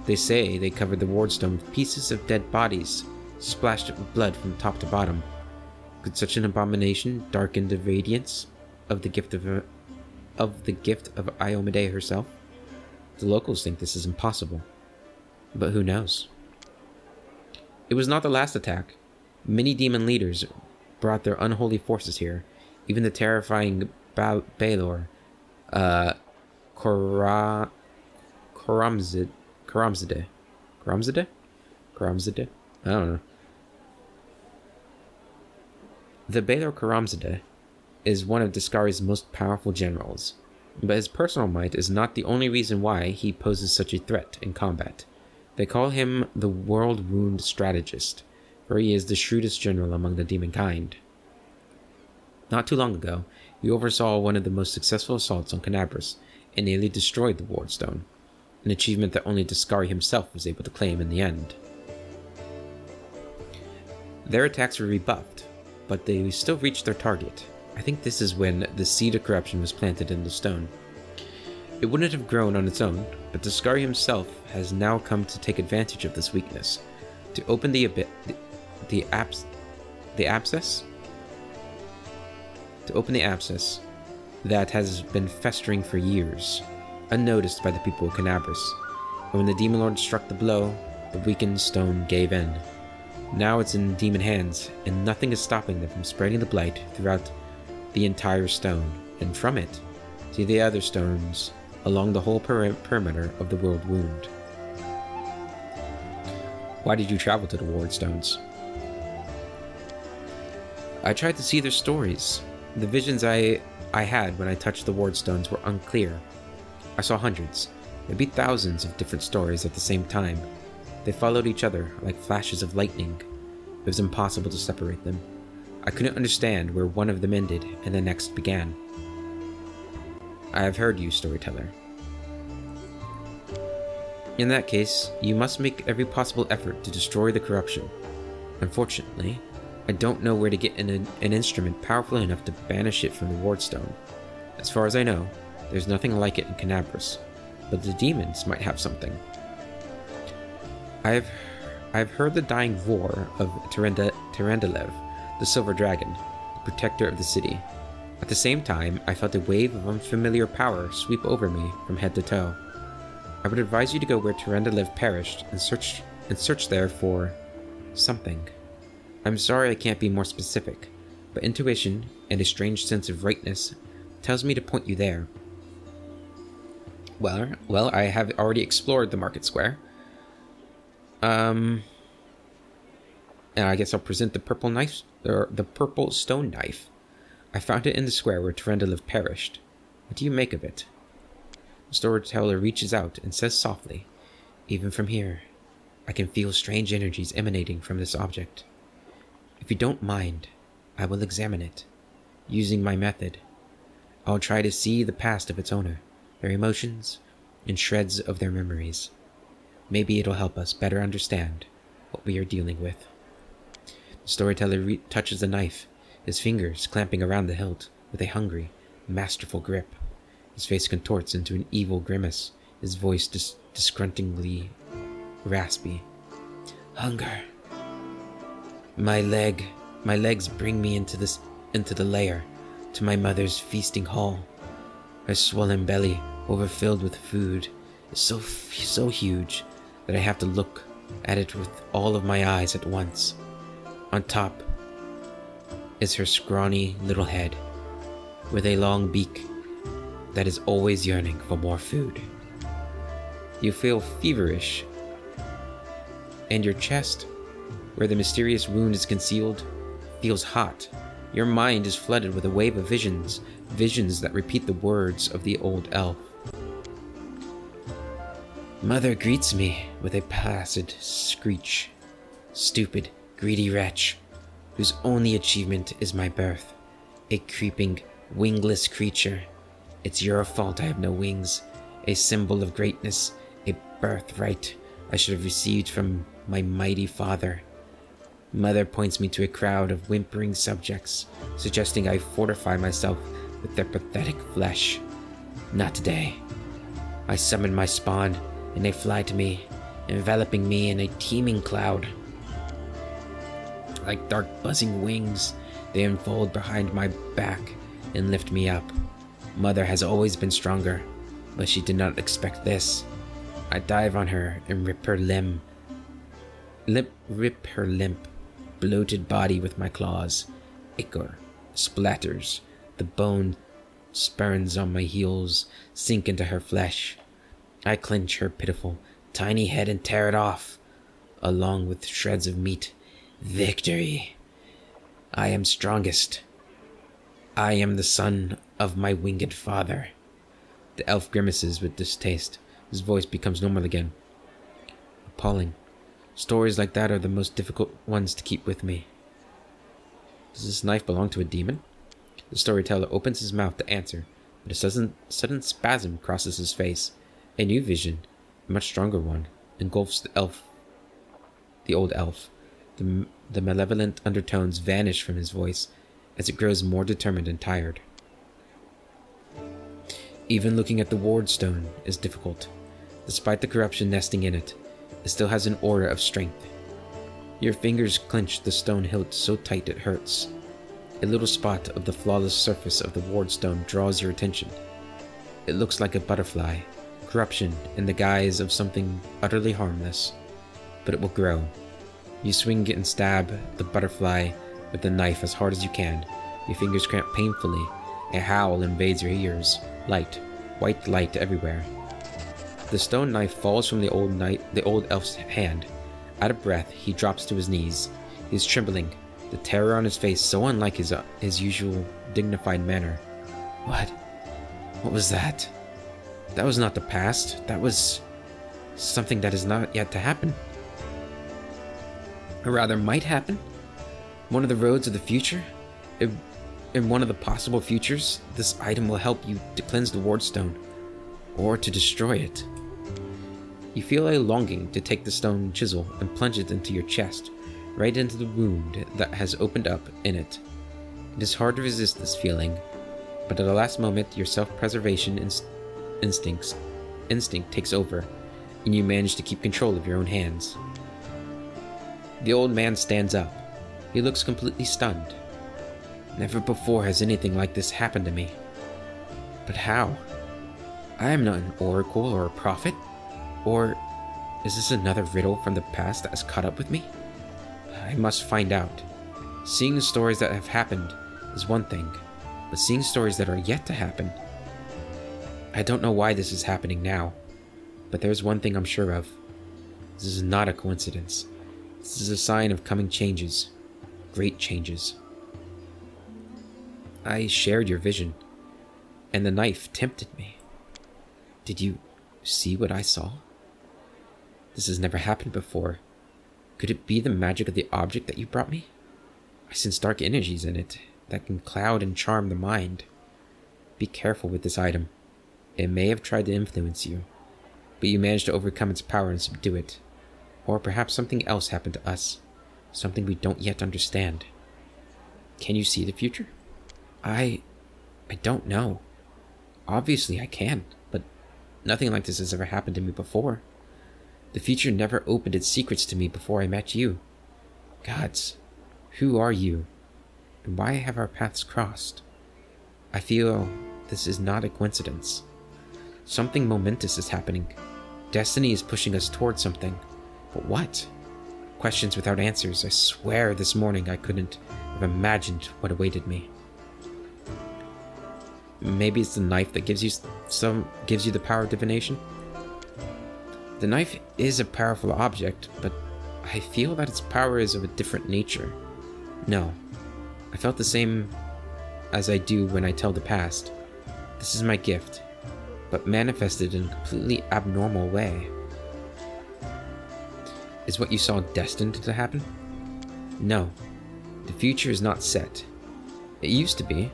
[SPEAKER 1] They say they covered the Wardstone with pieces of dead bodies, splashed with blood from top to bottom. Could such an abomination darken the radiance of the gift of Iomade herself? The locals think this is impossible, but who knows? It was not the last attack. Many demon leaders brought their unholy forces here. Even the terrifying Balor, Karamzid? I don't know. The Balor Karamzid is one of Discari's most powerful generals, but his personal might is not the only reason why he poses such a threat in combat. They call him the World Wound Strategist, for he is the shrewdest general among the demon kind. Not too long ago, he oversaw one of the most successful assaults on Canabras and nearly destroyed the Wardstone, an achievement that only Discari himself was able to claim in the end. Their attacks were rebuffed, but they still reached their target. I think this is when the seed of corruption was planted in the stone. It wouldn't have grown on its own, but Discari himself has now come to take advantage of this weakness, to open the abscess that has been festering for years, unnoticed by the people of Canabras. And when the Demon Lord struck the blow, the weakened stone gave in. Now it's in demon hands, and nothing is stopping them from spreading the blight throughout the entire stone, and from it to the other stones along the whole perimeter of the World Wound. Why did you travel to the Wardstones? I tried to see their stories. The visions I had when I touched the Wardstones were unclear. I saw hundreds, maybe thousands of different stories at the same time. They followed each other like flashes of lightning. It was impossible to separate them. I couldn't understand where one of them ended and the next began. I have heard you, Storyteller. In that case, you must make every possible effort to destroy the corruption. Unfortunately, I don't know where to get an instrument powerful enough to banish it from the Wardstone. As far as I know, there's nothing like it in Canabras, but the demons might have something. I've heard the dying roar of Tyrandalev, the Silver Dragon, the protector of the city. At the same time, I felt a wave of unfamiliar power sweep over me from head to toe. I would advise you to go where Tyrandalev perished and search there for something. I'm sorry I can't be more specific, but intuition and a strange sense of rightness tells me to point you there. Well, I have already explored the market square. And I guess I'll present the purple knife, or the purple stone knife. I found it in the square where Tyrandalev perished. What do you make of it? The Storyteller reaches out and says softly, "Even from here, I can feel strange energies emanating from this object. If you don't mind, I will examine it. Using my method, I'll try to see the past of its owner, their emotions, and shreds of their memories. Maybe it'll help us better understand what we are dealing with." The Storyteller touches the knife, his fingers clamping around the hilt with a hungry, masterful grip. His face contorts into an evil grimace, his voice disgruntlingly raspy. "Hunger. My legs bring me into the lair, to my mother's feasting hall. Her swollen belly, overfilled with food, is so huge that I have to look at it with all of my eyes at once. On top is her scrawny little head, with a long beak that is always yearning for more food. You feel feverish, and your chest, where the mysterious wound is concealed, feels hot. Your mind is flooded with a wave of visions that repeat the words of the old elf. Mother greets me with a placid screech. Stupid, greedy wretch, whose only achievement is my birth. A creeping, wingless creature. It's your fault I have no wings. A symbol of greatness, a birthright I should have received from my mighty father. Mother points me to a crowd of whimpering subjects, suggesting I fortify myself with their pathetic flesh. Not today. I summon my spawn, and they fly to me, enveloping me in a teeming cloud. Like dark buzzing wings, they unfold behind my back and lift me up. Mother has always been stronger, but she did not expect this. I dive on her and rip her limb. bloated body with my claws. Ichor splatters. The bone spurns on my heels, sink into her flesh. I clench her pitiful, tiny head and tear it off, along with shreds of meat. Victory! I am strongest. I am the son of my winged father. The elf grimaces with distaste. His voice becomes normal again. Appalling. Stories like that are the most difficult ones to keep with me. Does this knife belong to a demon? The storyteller opens his mouth to answer, but a sudden spasm crosses his face. A new vision, a much stronger one, engulfs the old elf. The malevolent undertones vanish from his voice as it grows more determined and tired. Even looking at the Wardstone is difficult. Despite the corruption nesting in it, it still has an aura of strength. Your fingers clench the stone hilt so tight it hurts. A little spot of the flawless surface of the Wardstone draws your attention. It looks like a butterfly, corruption in the guise of something utterly harmless. But it will grow. You swing and stab the butterfly with the knife as hard as you can. Your fingers cramp painfully. A howl invades your ears. Light, white light everywhere. The stone knife falls from the old elf's hand. Out of breath, he drops to his knees. He is trembling, the terror on his face so unlike his usual dignified manner. What was that? That was not the past. That was something that is not yet to happen. Or rather, might happen. One of the roads of the future. In one of the possible futures, this item will help you to cleanse the Wardstone, or to destroy it. You feel a longing to take the stone chisel and plunge it into your chest, right into the wound that has opened up in it. It is hard to resist this feeling, but at the last moment your self-preservation instinct takes over, and you manage to keep control of your own hands. The old man stands up. He looks completely stunned. Never before has anything like this happened to me. But how? I am not an oracle or a prophet. Or is this another riddle from the past that has caught up with me? I must find out. Seeing stories that have happened is one thing, but seeing stories that are yet to happen... I don't know why this is happening now, but there's one thing I'm sure of. This is not a coincidence. This is a sign of coming changes. Great changes. I shared your vision, and the knife tempted me. Did you see what I saw? This has never happened before. Could it be the magic of the object that you brought me? I sense dark energies in it that can cloud and charm the mind. Be careful with this item. It may have tried to influence you, but you managed to overcome its power and subdue it. Or perhaps something else happened to us, something we don't yet understand. Can you see the future? I don't know. Obviously I can, but nothing like this has ever happened to me before. The future never opened its secrets to me before I met you. Gods, who are you? And why have our paths crossed? I feel this is not a coincidence. Something momentous is happening. Destiny is pushing us towards something. But what? Questions without answers. I swear this morning I couldn't have imagined what awaited me. Maybe it's the knife that gives you the power of divination? The knife is a powerful object, but I feel that its power is of a different nature. No, I felt the same as I do when I tell the past. This is my gift, but manifested in a completely abnormal way. Is what you saw destined to happen? No, the future is not set. It used to be,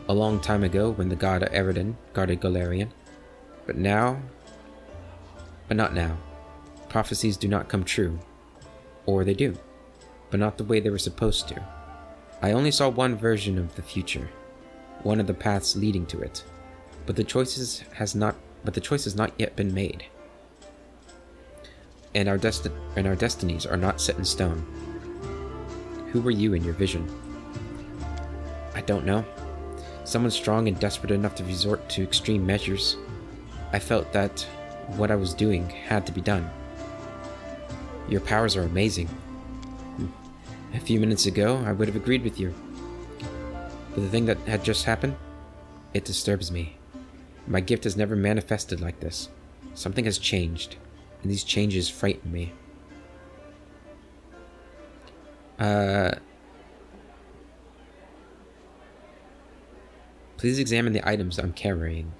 [SPEAKER 1] a long time ago when the god Eridan guarded Golarion. But not now. Prophecies do not come true. Or they do, but not the way they were supposed to. I only saw one version of the future, one of the paths leading to it, but the choice has not yet been made. And our destinies are not set in stone. Who were you in your vision? I don't know. Someone strong and desperate enough to resort to extreme measures. I felt that what I was doing had to be done. Your powers are amazing. A few minutes ago, I would have agreed with you. But the thing that had just happened, it disturbs me. My gift has never manifested like this. Something has changed, and these changes frighten me. Please examine the items I'm carrying.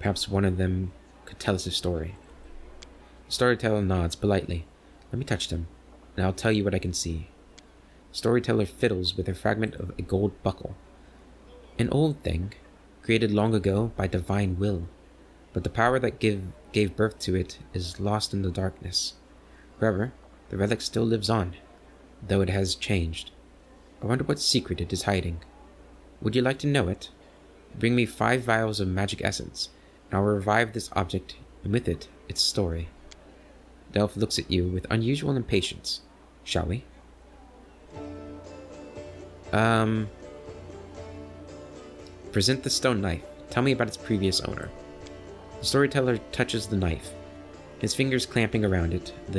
[SPEAKER 1] Perhaps one of them could tell us a story. The storyteller nods politely. Let me touch them, and I'll tell you what I can see. Storyteller fiddles with a fragment of a gold buckle. An old thing, created long ago by divine will, but the power that gave birth to it is lost in the darkness. However, the relic still lives on, though it has changed. I wonder what secret it is hiding. Would you like to know it? Bring me 5 vials of magic essence, and I'll revive this object, and with it, its story. The elf looks at you with unusual impatience. Shall we? Present the stone knife. Tell me about its previous owner. The storyteller touches the knife, his fingers clamping around it, around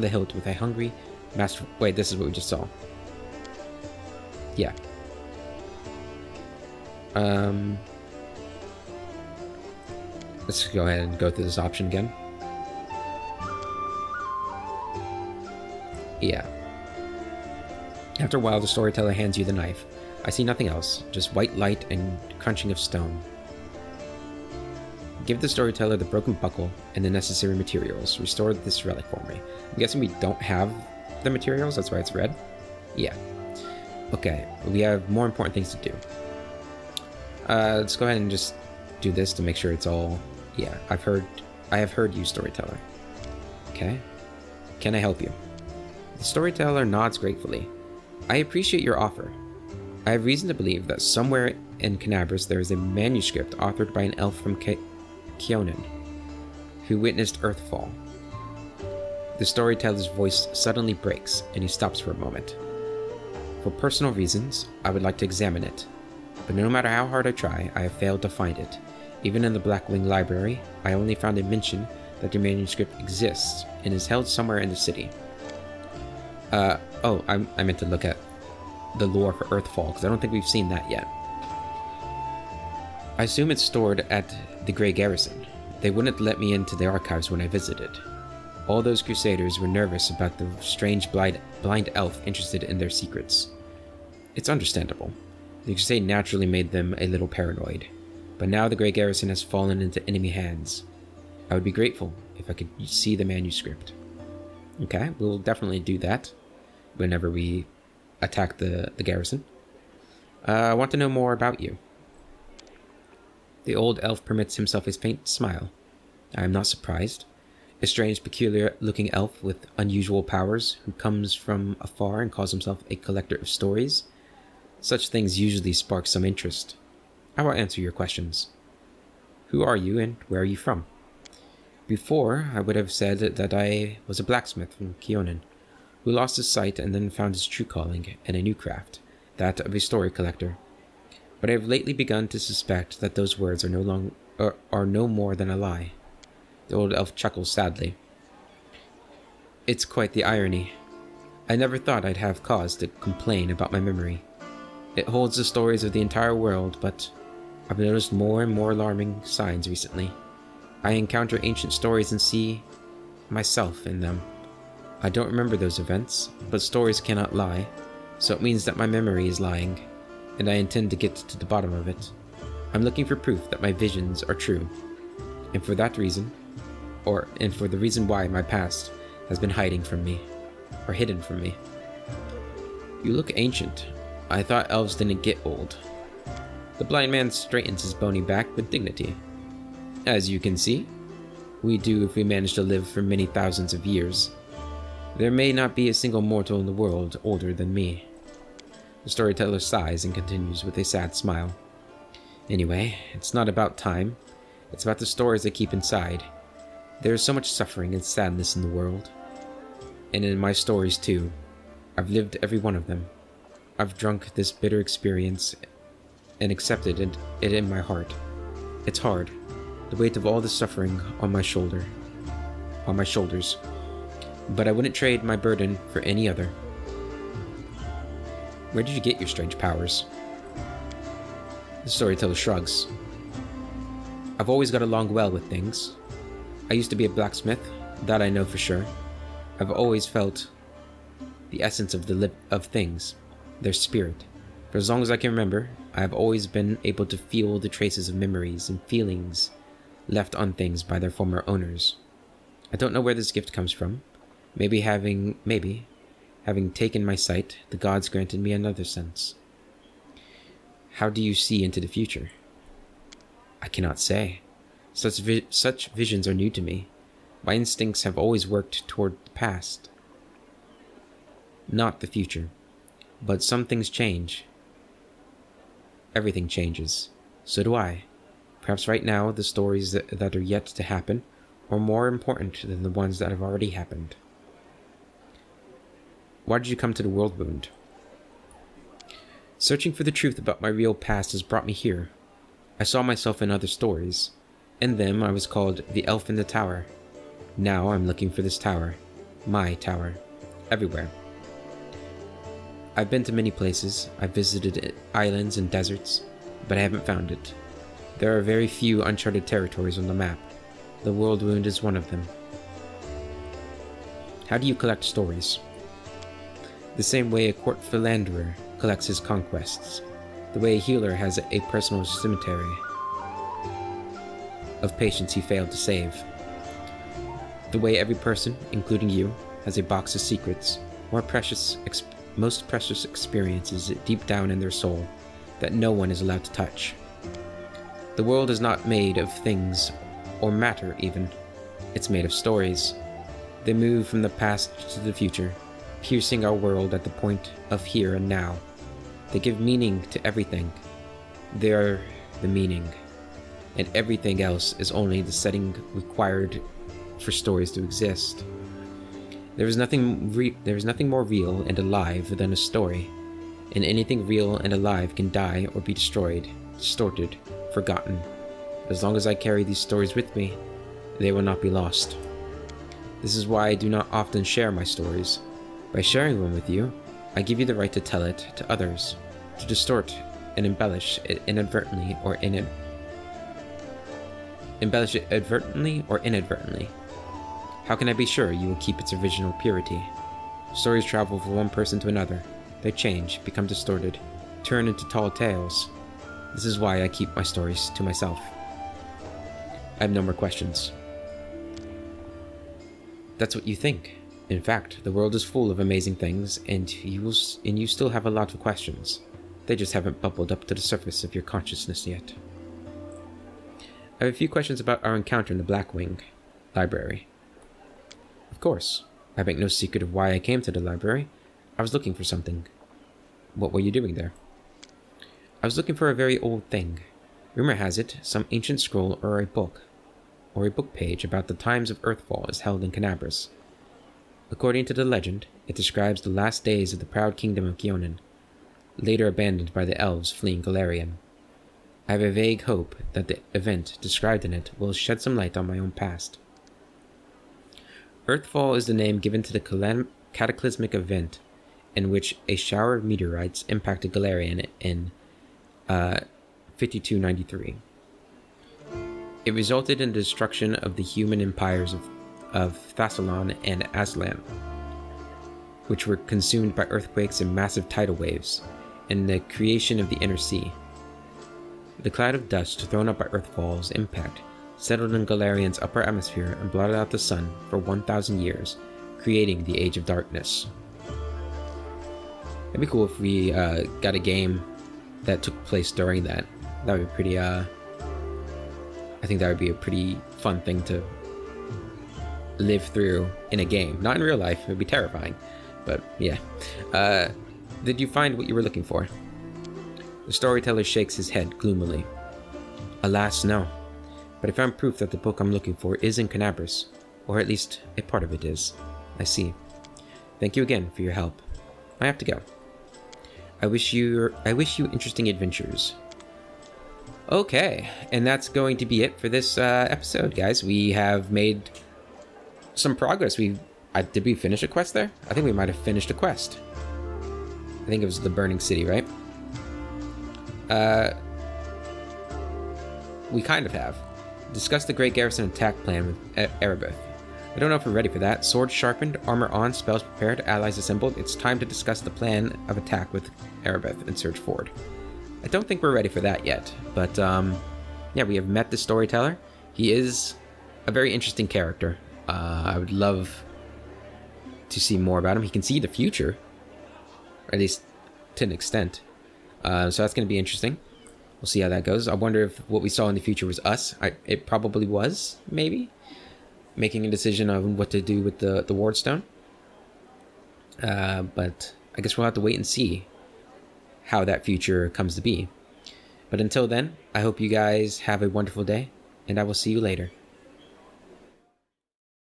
[SPEAKER 1] the hilt with a hungry master. Wait, this is what we just saw. Yeah. Let's go ahead and go through this option again. Yeah. After a while, the storyteller hands you the knife. I see nothing else, just white light and crunching of stone. Give the storyteller the broken buckle and the necessary materials. Restore this relic for me. I'm guessing we don't have the materials, that's why it's red? Yeah. Okay, we have more important things to do. Let's go ahead and just do this to make sure it's all... Yeah, I have heard you, storyteller. Okay. Can I help you? The storyteller nods gratefully. I appreciate your offer. I have reason to believe that somewhere in Canabras there is a manuscript authored by an elf from Keonan, who witnessed Earthfall. The storyteller's voice suddenly breaks, and he stops for a moment. For personal reasons, I would like to examine it, but no matter how hard I try, I have failed to find it. Even in the Blackwing Library, I only found a mention that the manuscript exists and is held somewhere in the city. I meant to look at the lore for Earthfall, because I don't think we've seen that yet. I assume it's stored at the Grey Garrison. They wouldn't let me into the archives when I visited. All those crusaders were nervous about the strange blind elf interested in their secrets. It's understandable. The crusade naturally made them a little paranoid. But now the Grey Garrison has fallen into enemy hands. I would be grateful if I could see the manuscript. Okay, we'll definitely do that whenever we attack the garrison. I want to know more about you. The old elf permits himself a faint smile. I am not surprised. A strange, peculiar-looking elf with unusual powers who comes from afar and calls himself a collector of stories. Such things usually spark some interest. I will answer your questions. Who are you and where are you from? Before, I would have said that I was a blacksmith from Keonan, who lost his sight and then found his true calling in a new craft, that of a story collector. But I have lately begun to suspect that those words are no more than a lie. The old elf chuckles sadly. It's quite the irony. I never thought I'd have cause to complain about my memory. It holds the stories of the entire world, but I've noticed more and more alarming signs recently. I encounter ancient stories and see myself in them. I don't remember those events, but stories cannot lie, so it means that my memory is lying, and I intend to get to the bottom of it. I'm looking for proof that my visions are true, and for that reason, for the reason why my past has been hidden from me. You look ancient. I thought elves didn't get old. The blind man straightens his bony back with dignity. As you can see, we do if we manage to live for many thousands of years. There may not be a single mortal in the world older than me. The storyteller sighs and continues with a sad smile. Anyway, it's not about time. It's about the stories I keep inside. There is so much suffering and sadness in the world. And in my stories too. I've lived every one of them. I've drunk this bitter experience and accepted it in my heart. It's hard. The weight of all the suffering on my shoulders. but I wouldn't trade my burden for any other. Where did you get your strange powers? The storyteller shrugs. I've always got along well with things. I used to be a blacksmith, that I know for sure. I've always felt the essence of of things, their spirit. For as long as I can remember, I have always been able to feel the traces of memories and feelings left on things by their former owners. I don't know where this gift comes from. Maybe having taken my sight, the gods granted me another sense. How do you see into the future? I cannot say. Such visions are new to me. My instincts have always worked toward the past, not the future. But some things change. Everything changes. So do I. Perhaps right now, the stories that are yet to happen are more important than the ones that have already happened. Why did you come to the World Wound? Searching for the truth about my real past has brought me here. I saw myself in other stories. In them, I was called the Elf in the Tower. Now I'm looking for this tower. My tower. Everywhere. I've been to many places. I've visited islands and deserts, but I haven't found it. There are very few uncharted territories on the map. The World Wound is one of them. How do you collect stories? The same way a court philanderer collects his conquests. The way a healer has a personal cemetery of patients he failed to save. The way every person, including you, has a box of secrets, most precious experiences deep down in their soul that no one is allowed to touch. The world is not made of things or matter even. It's made of stories. They move from the past to the future, piercing our world at the point of here and now. They give meaning to everything. They are the meaning, and everything else is only the setting required for stories to exist. There is nothing more real and alive than a story, and anything real and alive can die or be destroyed, distorted, forgotten. As long as I carry these stories with me, they will not be lost. This is why I do not often share my stories. By sharing one with you, I give you the right to tell it to others, to distort and embellish it inadvertently or inadvertently. How can I be sure you will keep its original purity? Stories travel from one person to another. They change, become distorted, turn into tall tales. This is why I keep my stories to myself. I have no more questions. That's what you think. In fact, the world is full of amazing things, and you still have a lot of questions. They just haven't bubbled up to the surface of your consciousness yet. I have a few questions about our encounter in the Blackwing Library. Of course, I make no secret of why I came to the library. I was looking for something. What were you doing there? I was looking for a very old thing. Rumor has it, some ancient scroll or a book page about the times of Earthfall is held in Canabras. According to the legend, it describes the last days of the proud kingdom of Gionin, later abandoned by the elves fleeing Golarion. I have a vague hope that the event described in it will shed some light on my own past. Earthfall is the name given to the cataclysmic event in which a shower of meteorites impacted Golarion in 5293. It resulted in the destruction of the human empires of Thassalon and Aslan, which were consumed by earthquakes and massive tidal waves, and the creation of the Inner Sea. The cloud of dust thrown up by Earthfall's impact settled in Golarion's upper atmosphere and blotted out the sun for 1,000 years, creating the Age of Darkness. It'd be cool if we got a game that took place during that. That would be pretty, I think that would be a pretty fun thing to live through in a game. Not in real life, it would be terrifying, but yeah. Did you find what you were looking for? The storyteller shakes his head gloomily. Alas, no. But I found proof that the book I'm looking for is in Canabras, or at least a part of it is. I see. Thank you again for your help. I have to go. I wish you interesting adventures. Okay, and that's going to be it for this episode, guys. We have made some progress. We've Did we finish a quest there? I think we might have finished a quest. I think it was the Burning City, right? We kind of have. Discuss the Great Garrison attack plan with Erebeth. I don't know if we're ready for that. Sword sharpened, armor on, spells prepared, allies assembled. It's time to discuss the plan of attack with Erebeth and Surge Forward. I don't think we're ready for that yet, but yeah, we have met the Storyteller. He is a very interesting character. I would love to see more about him. He can see the future, or at least to an extent. So that's going to be interesting. We'll see how that goes. I wonder if what we saw in the future was us. It probably was, maybe. Making a decision on what to do with the Wardstone. But I guess we'll have to wait and see how that future comes to be. But until then, I hope you guys have a wonderful day, and I will see you later.